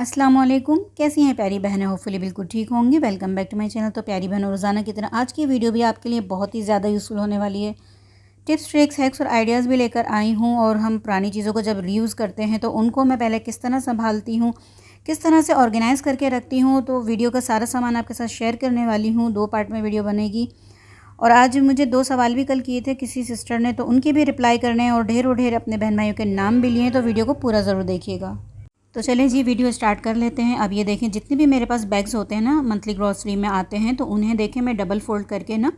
अस्सलाम वालेकुम। कैसी हैं प्यारी बहनें? होपफुली बिल्कुल ठीक होंगी। Welcome back to my channel. तो प्यारी बहनों, रोज़ाना की तरह आज की वीडियो भी आपके लिए बहुत ही ज़्यादा यूज़फुल होने वाली है। टिप्स, ट्रिक्स, हैक्स और आइडियाज़ भी लेकर आई हूँ। और हम पुरानी चीज़ों को जब रीयूज़ करते हैं तो उनको मैं पहले किस तरह संभालती हूँ, किस तरह से ऑर्गेनाइज़ करके रखती हूँ, तो वीडियो का सारा सामान आपके साथ शेयर करने वाली हूँ। 2 पार्ट में वीडियो बनेगी। और आज मुझे 2 सवाल भी कल किए थे किसी सिस्टर ने, तो उनके भी रिप्लाई करने हैं और ढेरों ढेर अपने बहन भाइयों के नाम भी लिए हैं, तो वीडियो को पूरा ज़रूर देखिएगा। तो चलें जी, वीडियो स्टार्ट कर लेते हैं। अब ये देखें, जितने भी मेरे पास बैग्स होते हैं ना, मंथली ग्रॉसरी में आते हैं, तो उन्हें देखें मैं डबल फोल्ड करके ना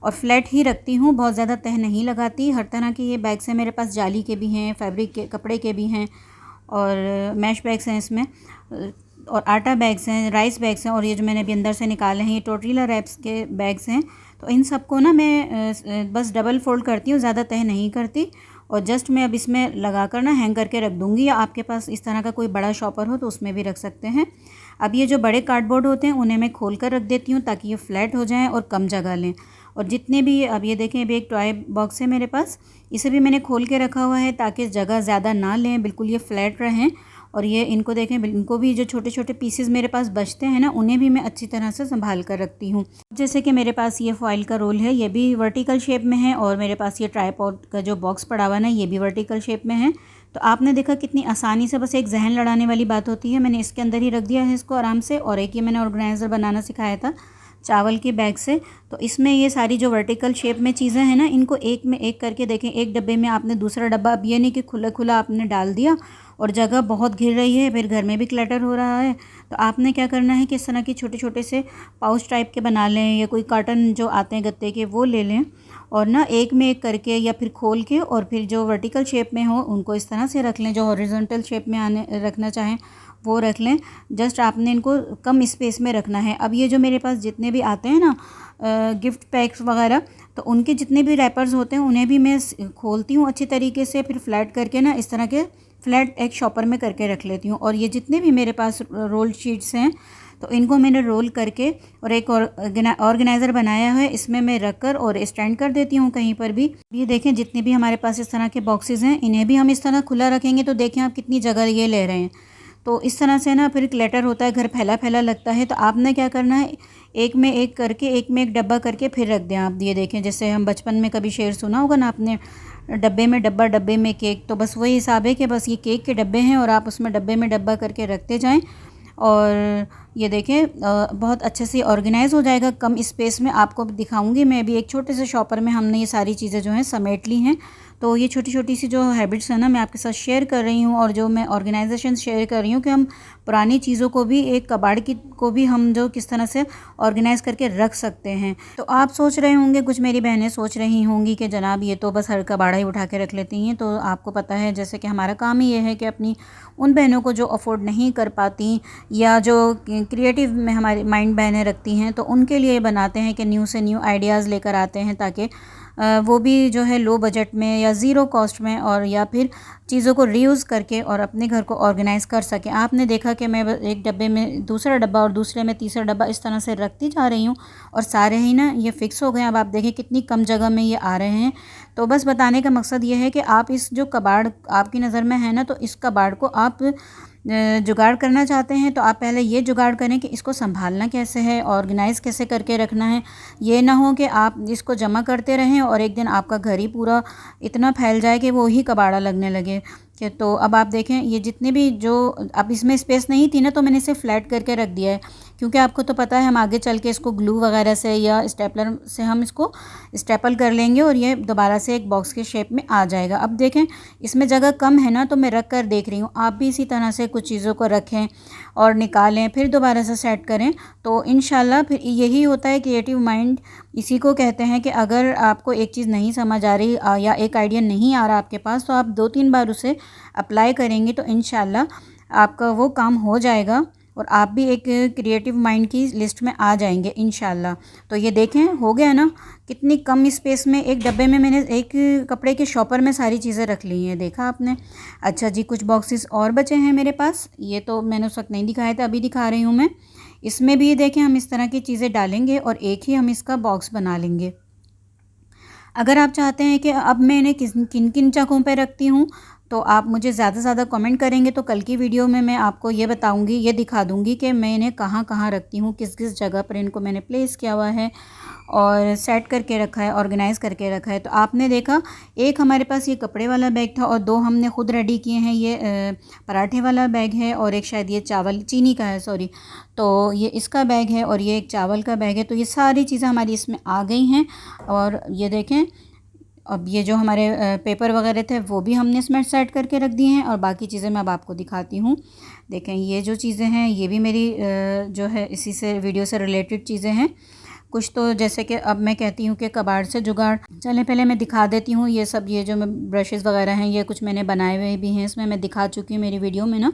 और फ्लैट ही रखती हूँ। बहुत ज़्यादा तह नहीं लगाती। हर तरह के ये बैग्स हैं मेरे पास। जाली के भी हैं, फैब्रिक के, कपड़े के भी हैं, और मैश बैग्स हैं इसमें, और आटा बैग्स हैं, राइस बैग्स हैं, और ये जो मैंने अभी अंदर से निकाले हैं ये टोटरीला रैप्स के बैग्स हैं। तो इन सबको ना मैं बस डबल फोल्ड करती हूँ, ज़्यादा तह नहीं करती। और जस्ट मैं अब इसमें लगाकर ना हैंग करके रख दूँगी, या आपके पास इस तरह का कोई बड़ा शॉपर हो तो उसमें भी रख सकते हैं। अब ये जो बड़े कार्डबोर्ड होते हैं उन्हें मैं खोल कर रख देती हूँ ताकि ये फ्लैट हो जाएं और कम जगह लें। और जितने भी, अब ये देखें, अभी एक टॉय बॉक्स है मेरे पास, इसे भी मैंने खोल के रखा हुआ है ताकि जगह ज़्यादा ना लें, बिल्कुल ये फ्लैट रहें। और ये इनको देखें, इनको भी जो छोटे छोटे पीसेस मेरे पास बचते हैं ना, उन्हें भी मैं अच्छी तरह से संभाल कर रखती हूँ। जैसे कि मेरे पास ये फॉइल का रोल है, ये भी वर्टिकल शेप में है, और मेरे पास ये ट्राइपॉड का जो बॉक्स पड़ा हुआ है ये भी वर्टिकल शेप में है। तो आपने देखा कितनी आसानी से, बस एक जहन लड़ाने वाली बात होती है। मैंने इसके अंदर ही रख दिया है इसको आराम से। और एक ये मैंने ऑर्गेनाइज़र बनाना सिखाया था चावल के बैग से, तो इसमें ये सारी जो वर्टिकल शेप में चीज़ें हैं ना, इनको एक में एक करके देखें। एक डब्बे में आपने दूसरा डब्बा, अब ये नहीं कि खुला खुला आपने डाल दिया और जगह बहुत घिर रही है, फिर घर में भी क्लटर हो रहा है। तो आपने क्या करना है कि इस तरह के छोटे छोटे से पाउच टाइप के बना लें, या कोई कार्टन जो आते हैं गत्ते के वो ले लें, और ना एक में एक करके या फिर खोल के, और फिर जो वर्टिकल शेप में हो उनको इस तरह से रख लें। जो हॉरिजॉन्टल शेप में आने रखना चाहें वो रख लें। जस्ट आपने इनको कम स्पेस में रखना है। अब ये जो मेरे पास जितने भी आते हैं ना गिफ्ट पैक्स वगैरह, तो उनके जितने भी रैपर्स होते हैं उन्हें भी मैं खोलती हूँ अच्छी तरीके से, फिर फ्लैट करके ना इस तरह के फ्लैट एक शॉपर में करके रख लेती हूँ। और ये जितने भी मेरे पास रोल शीट्स हैं, तो इनको मैंने रोल करके और एक ऑर्गेनाइज़र बनाया है, इसमें मैं रख कर और स्टैंड कर देती हूँ कहीं पर भी। ये देखें, जितने भी हमारे पास इस तरह के बॉक्सेस हैं, इन्हें भी हम इस तरह खुला रखेंगे तो देखें आप कितनी जगह ये ले रहे हैं। तो इस तरह से ना फिर क्लटर होता है, घर फैला फैला लगता है। तो आपने क्या करना है, एक में एक करके, एक में एक डब्बा करके फिर रख दें आप। ये देखें, जैसे हम बचपन में कभी शेर सुना होगा ना आपने, डब्बे में डब्बा, डब्बे में केक। तो बस वही हिसाब है कि बस ये केक के डब्बे हैं और आप उसमें डब्बे में डब्बा करके रखते जाएं। और ये देखें बहुत अच्छे से ऑर्गेनाइज़ हो जाएगा कम स्पेस में। आपको दिखाऊंगी मैं भी, एक छोटे से शॉपर में हमने ये सारी चीज़ें जो हैं समेट ली हैं। तो ये छोटी छोटी सी जो हैबिट्स हैं ना, मैं आपके साथ शेयर कर रही हूँ, और जो मैं ऑर्गेनाइजेशन शेयर कर रही हूँ कि हम पुरानी चीज़ों को भी, एक कबाड़ की को भी हम जो किस तरह से ऑर्गेनाइज़ करके रख सकते हैं। तो आप सोच रहे होंगे, कुछ मेरी बहनें सोच रही होंगी कि जनाब ये तो बस हर कबाड़ा ही उठा के रख लेती हैं। तो आपको पता है, जैसे कि हमारा काम ही ये है कि अपनी उन बहनों को जो अफोर्ड नहीं कर पाती, या जो क्रिएटिव में हमारी माइंड बहनें रखती हैं, तो उनके लिए बनाते हैं कि न्यू से न्यू आइडियाज़ लेकर आते हैं, ताकि वो भी जो है लो बजट में या ज़ीरो कॉस्ट में, और या फिर चीज़ों को रीयूज़ करके और अपने घर को ऑर्गेनाइज़ कर सकें। आपने देखा कि मैं एक डब्बे में दूसरा डब्बा और दूसरे में तीसरा डब्बा इस तरह से रखती जा रही हूँ, और सारे ही ना ये फ़िक्स हो गए। अब आप देखें कितनी कम जगह में ये आ रहे हैं। तो बस बताने का मकसद ये है कि आप इस जो कबाड़ आपकी नज़र में है ना, तो इस कबाड़ को आप जुगाड़ करना चाहते हैं, तो आप पहले ये जुगाड़ करें कि इसको संभालना कैसे है, ऑर्गेनाइज़ कैसे करके रखना है। ये ना हो कि आप इसको जमा करते रहें और एक दिन आपका घर ही पूरा इतना फैल जाए कि वो ही कबाड़ा लगने लगे। कि तो अब आप देखें, ये जितने भी जो, अब इसमें स्पेस नहीं थी ना, तो मैंने इसे फ्लैट करके रख दिया है, क्योंकि आपको तो पता है हम आगे चल के इसको ग्लू वगैरह से या स्टेपलर से हम इसको स्टेपल कर लेंगे और ये दोबारा से एक बॉक्स के शेप में आ जाएगा। अब देखें, इसमें जगह कम है ना, तो मैं रख कर देख रही हूँ। आप भी इसी तरह से कुछ चीज़ों को रखें और निकालें, फिर दोबारा से सेट करें, तो इंशाल्लाह फिर यही होता है क्रिएटिव माइंड। इसी को कहते हैं कि अगर आपको एक चीज़ नहीं समझ आ रही या एक आइडिया नहीं आ रहा आपके पास, तो आप 2-3 बार उसे अप्लाई करेंगे तो इंशाल्लाह आपका वो काम हो जाएगा, और आप भी एक क्रिएटिव माइंड की लिस्ट में आ जाएंगे इंशाल्लाह। तो ये देखें, हो गया ना, कितनी कम स्पेस में एक डब्बे में मैंने एक कपड़े के शॉपर में सारी चीज़ें रख ली हैं, देखा आपने। अच्छा जी, कुछ बॉक्सेस और बचे हैं मेरे पास, ये तो मैंने उस वक्त नहीं दिखाया था, अभी दिखा रही हूँ मैं। इसमें भी देखें, हम इस तरह की चीज़ें डालेंगे और एक ही हम इसका बॉक्स बना लेंगे। अगर आप चाहते हैं कि अब मैं इन्हें किन किन जगहों पर रखती हूँ, तो आप मुझे ज़्यादा से ज़्यादा कमेंट करेंगे तो कल की वीडियो में मैं आपको ये बताऊंगी, ये दिखा दूंगी कि मैं इन्हें कहाँ कहाँ रखती हूँ, किस किस जगह पर इनको मैंने प्लेस किया हुआ है और सेट करके रखा है, ऑर्गेनाइज़ करके रखा है। तो आपने देखा, एक हमारे पास ये कपड़े वाला बैग था और 2 हमने ख़ुद रेडी किए हैं। ये पराठे वाला बैग है और एक शायद ये चावल चीनी का है, सॉरी, तो ये इसका बैग है और ये एक चावल का बैग है। तो ये सारी चीज़ें हमारी इसमें आ गई हैं। और ये देखें, अब ये जो हमारे पेपर वगैरह थे वो भी हमने इसमें सेट करके रख दिए हैं और बाकी चीज़ें मैं अब आपको दिखाती हूँ। देखें, ये जो चीज़ें हैं ये भी मेरी जो है इसी से वीडियो से रिलेटेड चीज़ें हैं। कुछ तो जैसे कि अब मैं कहती हूँ कि कबाड़ से जुगाड़। चलें पहले मैं दिखा देती हूँ ये सब, ये जो मैं ब्रशेज़ वगैरह हैं ये कुछ मैंने बनाए हुए भी हैं, इसमें मैं दिखा चुकी हूँ मेरी वीडियो में ना।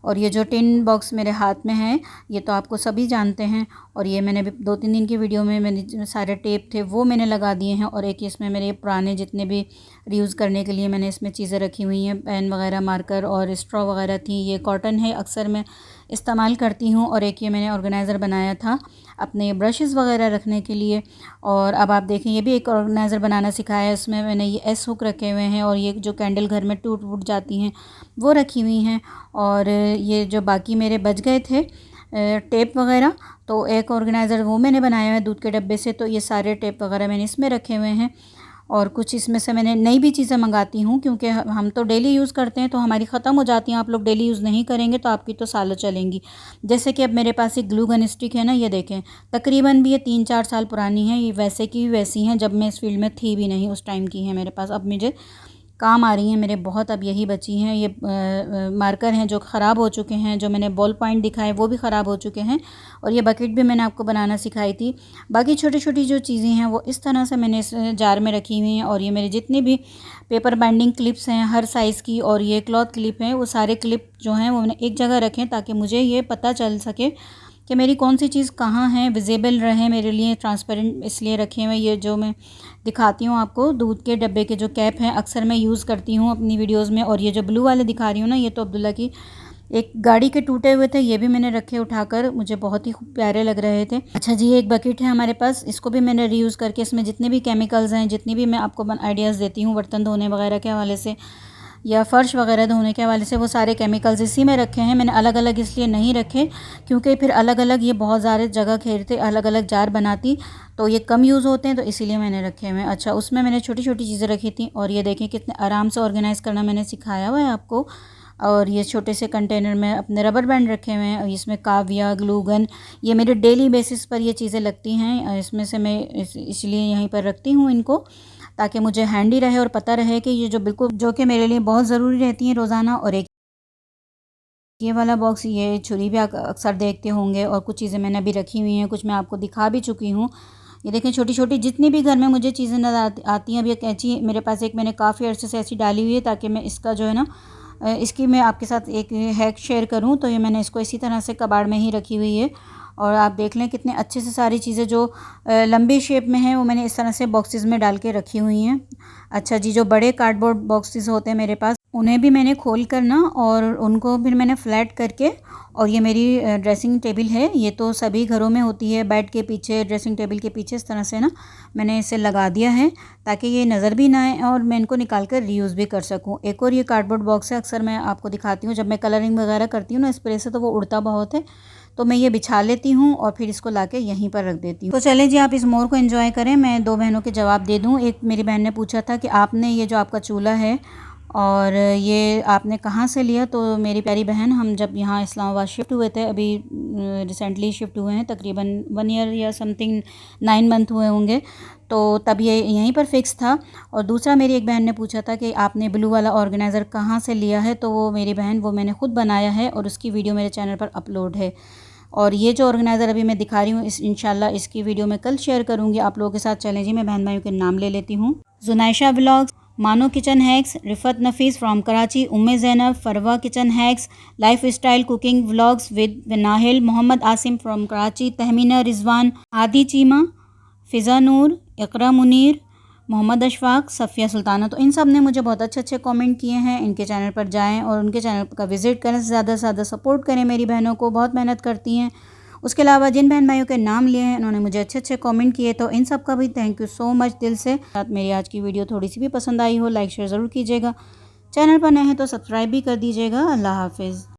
और ये जो टिन बॉक्स मेरे हाथ में है ये तो आपको सभी जानते हैं। और ये मैंने भी 2-3 दिन की वीडियो में मैंने सारे टेप थे वो मैंने लगा दिए हैं। और एक इसमें मेरे पुराने जितने भी रीयूज़ करने के लिए मैंने इसमें चीज़ें रखी हुई हैं, पेन वगैरह, मार्कर और स्ट्रॉ वगैरह थी। ये कॉटन है, अक्सर मैं इस्तेमाल करती हूँ। और एक ये मैंने ऑर्गेनाइज़र बनाया था अपने ब्रशेज़ वगैरह रखने के लिए। और अब आप देखें, ये भी एक ऑर्गेनाइज़र बनाना सिखाया है। इसमें मैंने ये एस हुक रखे हुए हैं और ये जो कैंडल घर में टूट फूट जाती हैं वो रखी हुई हैं। और ये जो बाकी मेरे बच गए थे टेप वगैरह, तो एक ऑर्गेनाइज़र वो मैंने बनाया है दूध के डब्बे से। तो ये सारे टेप वगैरह मैंने इसमें रखे हुए हैं। और कुछ इसमें से मैंने नई भी चीज़ें मंगाती हूँ, क्योंकि हम तो डेली यूज़ करते हैं तो हमारी ख़त्म हो जाती हैं। आप लोग डेली यूज़ नहीं करेंगे तो आपकी तो सालों चलेंगी। जैसे कि अब मेरे पास एक ग्लू गन स्टिक है ना, ये देखें, तकरीबन भी ये 3-4 साल पुरानी है। ये वैसे की वैसी हैं, जब मैं इस फील्ड में थी भी नहीं उस टाइम की है मेरे पास। अब मुझे काम आ रही हैं मेरे बहुत, अब यही बची हैं। ये मार्कर हैं जो ख़राब हो चुके हैं, जो मैंने बॉल पॉइंट दिखाए वो भी ख़राब हो चुके हैं। और ये बकेट भी मैंने आपको बनाना सिखाई थी। बाकी छोटी छोटी जो चीज़ें हैं वो इस तरह से मैंने इस जार में रखी हुई हैं। और ये मेरे जितने भी पेपर बाइंडिंग क्लिप्स हैं हर साइज़ की, और ये क्लॉथ क्लिप हैं, वो सारे क्लिप जो हैं वो मैंने एक जगह रखें ताकि मुझे ये पता चल सके कि मेरी कौन सी चीज़ कहाँ है, विजिबल रहे मेरे लिए, ट्रांसपेरेंट इसलिए रखे हुए। ये जो मैं दिखाती हूँ आपको, दूध के डब्बे के जो कैप हैं अक्सर मैं यूज़ करती हूँ अपनी वीडियोस में। और ये जो ब्लू वाले दिखा रही हूँ ना, ये तो अब्दुल्ला की एक गाड़ी के टूटे हुए थे, ये भी मैंने रखे उठाकर, मुझे बहुत ही प्यारे लग रहे थे। अच्छा जी, एक बकेट है हमारे पास, इसको भी मैंने रीयूज़ करके इसमें जितने भी केमिकल्स हैं, जितनी भी मैं आपको आइडियाज़ देती हूँ बर्तन धोने वगैरह के हवाले से या फ़र्श वगैरह धोने के हवाले से, वो सारे केमिकल्स इसी में रखे हैं। मैंने अलग अलग इसलिए नहीं रखे क्योंकि फिर अलग अलग ये बहुत ज़्यादा जगह घेरते, अलग अलग जार बनाती तो ये कम यूज़ होते हैं, तो इसीलिए मैंने रखे हुए हैं। अच्छा, उसमें मैंने छोटी छोटी चीज़ें रखी थी। और ये देखें कितने आराम से ऑर्गेनाइज़ करना मैंने सिखाया हुआ है आपको। और ये छोटे से कंटेनर में अपने रबर बैंड रखे हुए हैं और इसमें काविया, ग्लू गन, ये मेरे डेली बेसिस पर ये चीज़ें लगती हैं। इसमें से मैं इसलिए यहीं पर रखती हूँ इनको, ताकि मुझे हैंडी रहे और पता रहे कि ये जो बिल्कुल जो कि मेरे लिए बहुत ज़रूरी रहती हैं रोज़ाना। और एक ये वाला बॉक्स, ये छुरी भी अक्सर देखते होंगे। और कुछ चीज़ें मैंने अभी रखी हुई हैं, कुछ मैं आपको दिखा भी चुकी हूँ। ये देखें, छोटी छोटी जितनी भी घर में मुझे चीज़ें नज़र आती हैं। अब ये कैंची मेरे पास एक मैंने काफ़ी अर्से से ऐसी डाली हुई है ताकि मैं इसका जो है ना, इसकी मैं आपके साथ एक हैक शेयर करूं। तो ये मैंने इसको इसी तरह से कबाड़ में ही रखी हुई है। और आप देख लें कितने अच्छे से सारी चीज़ें जो लंबी शेप में हैं वो मैंने इस तरह से बॉक्सेस में डाल के रखी हुई हैं। अच्छा जी, जो बड़े कार्डबोर्ड बॉक्सेस होते हैं मेरे पास, उन्हें भी मैंने खोल कर ना, और उनको फिर मैंने फ्लैट करके, और ये मेरी ड्रेसिंग टेबल है, ये तो सभी घरों में होती है, बेड के पीछे, ड्रेसिंग टेबल के पीछे इस तरह से ना मैंने इसे लगा दिया है ताकि ये नज़र भी ना आए और मैं इनको निकाल कर रीयूज़ भी कर सकूं। एक और ये कार्डबोर्ड बॉक्स है, अक्सर मैं आपको दिखाती हूँ जब मैं कलरिंग वगैरह करती हूँ ना स्प्रे से, तो वो उड़ता बहुत है, तो मैं ये बिछा लेती हूँ और फिर इसको लाके यहीं पर रख देती हूँ। तो चले जी, आप इस मोर को एंजॉय करें। मैं 2 बहनों के जवाब दे दूँ। एक मेरी बहन ने पूछा था कि आपने ये जो आपका चूल्हा है और ये आपने कहाँ से लिया। तो मेरी प्यारी बहन, हम जब यहाँ इस्लामाबाद शिफ्ट हुए थे, अभी रिसेंटली शिफ्ट हुए हैं, तकरीबन 1 ईयर या समथिंग 9 मंथ हुए होंगे, तो तब ये यहीं पर फिक्स था। और दूसरा, मेरी एक बहन ने पूछा था कि आपने ब्लू वाला ऑर्गेनाइज़र कहाँ से लिया है। तो वो मेरी बहन, वो मैंने ख़ुद बनाया है और उसकी वीडियो मेरे चैनल पर अपलोड है। और ये जो ऑर्गेनाइज़र अभी मैं दिखा रही हूँ, इंशाल्लाह इसकी वीडियो मैं कल शेयर करूँगी आप लोगों के साथ। चलें जी, मैं बहन भाइयों के नाम ले लेती हूँ। Junaisha vlogs, Mano kitchen hacks, Rifat Nafees from Karachi, Umme Zainab, Farwa kitchen hacks, life style cooking vlogs with Nahil, Mohammad Asim from Karachi, Tahmina Rizwan, Adi Cheema, फ़िज़ा नूर, इकरा मुनीर, मोहम्मद अशफाक, सफ़िया सुल्ताना। तो इन सब ने मुझे बहुत अच्छे अच्छे कमेंट किए हैं। इनके चैनल पर जाएं और उनके चैनल का विज़िट करें, ज़्यादा से ज़्यादा सपोर्ट करें मेरी बहनों को, बहुत मेहनत करती हैं। उसके अलावा जिन बहन भाइयों के नाम लिए हैं उन्होंने मुझे अच्छे अच्छे कमेंट किए, तो इन सब का भी थैंक यू सो मच दिल से। मेरी आज की वीडियो थोड़ी सी भी पसंद आई हो, लाइक शेयर ज़रूर कीजिएगा। चैनल पर नए हैं तो सब्सक्राइब भी कर दीजिएगा। अल्लाह हाफिज़।